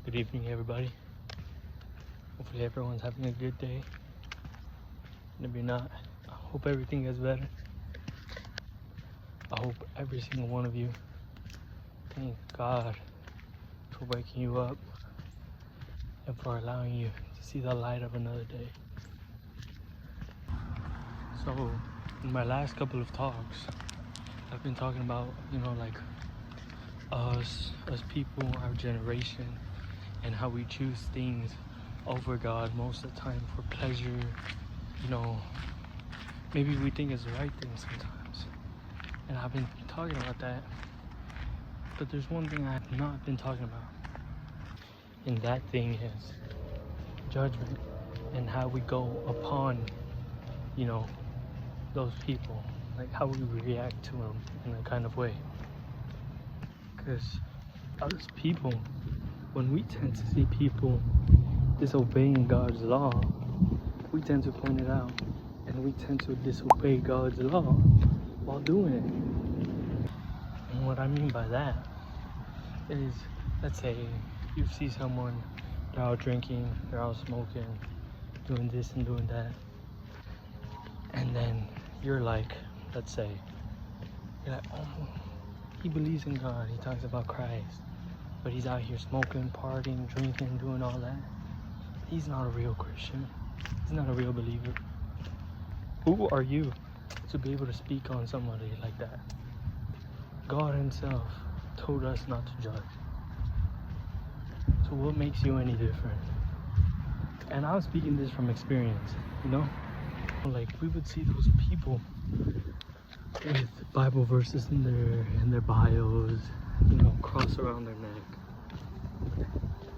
Good evening, everybody. Hopefully everyone's having a good day. And if you're not, I hope everything gets better. I hope every single one of you, thank God for waking you up and for allowing you to see the light of another day. So, in my last couple of talks, I've been talking about, like us people, our generation, and how we choose things over God most of the time for pleasure. Maybe we think it's the right thing sometimes. And I've been talking about that. But there's one thing I have not been talking about. And that thing is judgment and how we go upon, those people. Like how we react to them in a kind of way. Because us people, when we tend to see people disobeying God's law, we tend to point it out, and we tend to disobey God's law while doing it. And what I mean by that is, let's say you see someone, they're out drinking, they're out smoking, doing this and doing that, and then you're like, let's say, you're like, oh, he believes in God, he talks about Christ, but he's out here smoking, partying, drinking, doing all that. He's not a real Christian. He's not a real believer. Who are you to be able to speak on somebody like that? God himself told us not to judge. So what makes you any different? And I'm speaking this from experience, Like we would see those people with Bible verses in their bios, cross around their neck.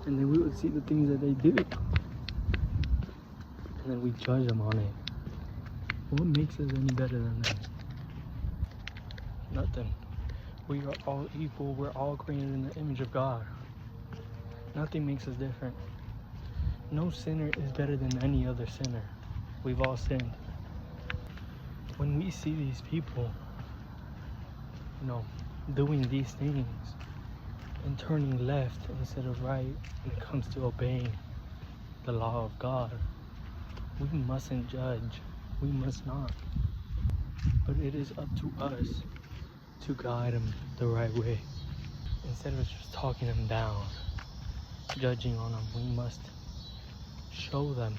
And then we would see the things that they do. And then we judge them on it. What makes us any better than them? Nothing. We are all equal. We're all created in the image of God. Nothing makes us different. No sinner is better than any other sinner. We've all sinned. When we see these people, doing these things and turning left instead of right when it comes to obeying the law of God, we mustn't judge. We must not. But it is up to us to guide them the right way. Instead of just talking them down, judging on them, we must show them.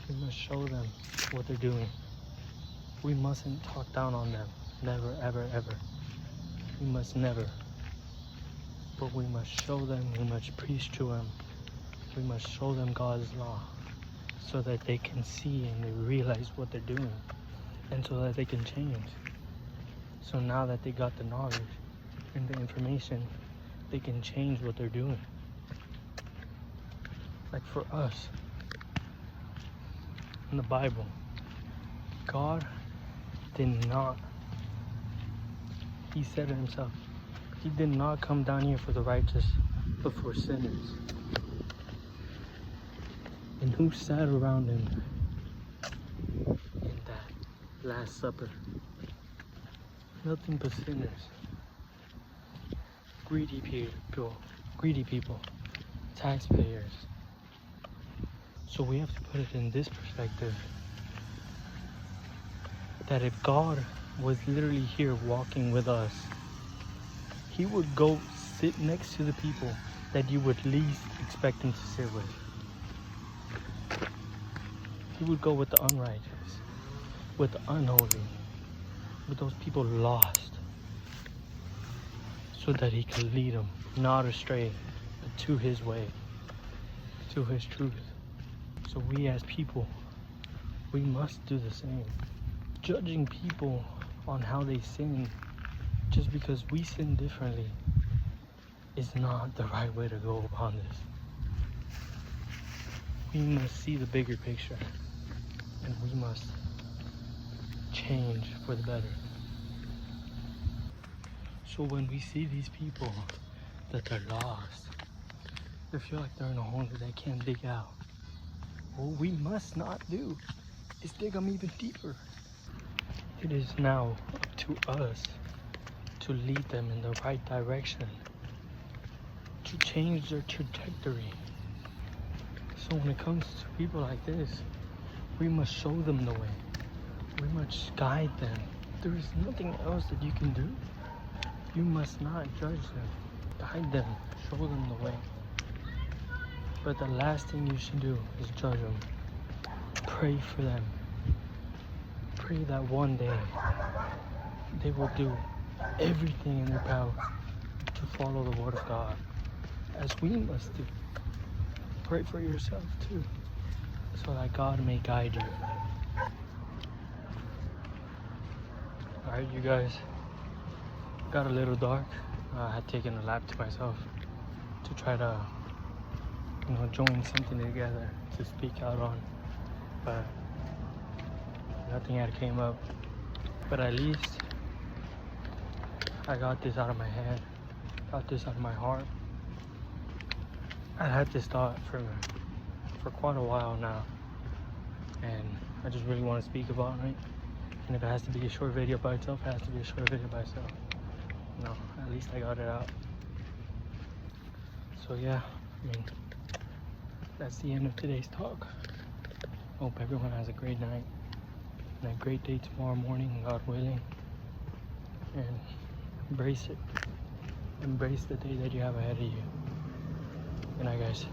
We must show them what they're doing. We mustn't talk down on them. Never, ever, ever. We must never. But we must show them, we must preach to them. We must show them God's law so that they can see and they realize what they're doing, and so that they can change. So now that they got the knowledge and the information, they can change what they're doing. Like for us, in the Bible, God did not, he said it himself, he did not come down here for the righteous, but for sinners. And who sat around him in that Last Supper? Nothing but sinners. Greedy people, taxpayers. So we have to put it in this perspective, that if God was literally here walking with us, he would go sit next to the people that you would least expect him to sit with. He would go with the unrighteous, with the unholy, with those people lost, so that he could lead them, not astray, but to his way, to his truth. So we as people, we must do the same. Judging people on how they sin just because we sin differently is not the right way to go upon this. We must see the bigger picture, and we must change for the better. So when we see these people that they're lost, they feel like they're in a hole that they can't dig out, what we must not do is dig them even deeper. It is now up to us to lead them in the right direction, to change their trajectory. So when it comes to people like this, we must show them the way. We must guide them. There is nothing else that you can do. You must not judge them. Guide them. Show them the way. But the last thing you should do is judge them. Pray for them. Pray that one day they will do everything in their power to follow the word of God, as we must do. Pray for yourself too, so that God may guide you. Alright, you guys, got a little dark. I had taken a lap to myself to try to, join something together to speak out on, but nothing had came up. But at least I got this out of my head, got this out of my heart. I had this thought for quite a while now, and I just really want to speak about it. And if it has to be a short video by itself, it has to be a short video by itself. At least I got it out. So yeah, that's the end of today's talk. Hope everyone has a great night and a great day tomorrow morning, God willing. And embrace it. Embrace the day that you have ahead of you. Good night, guys.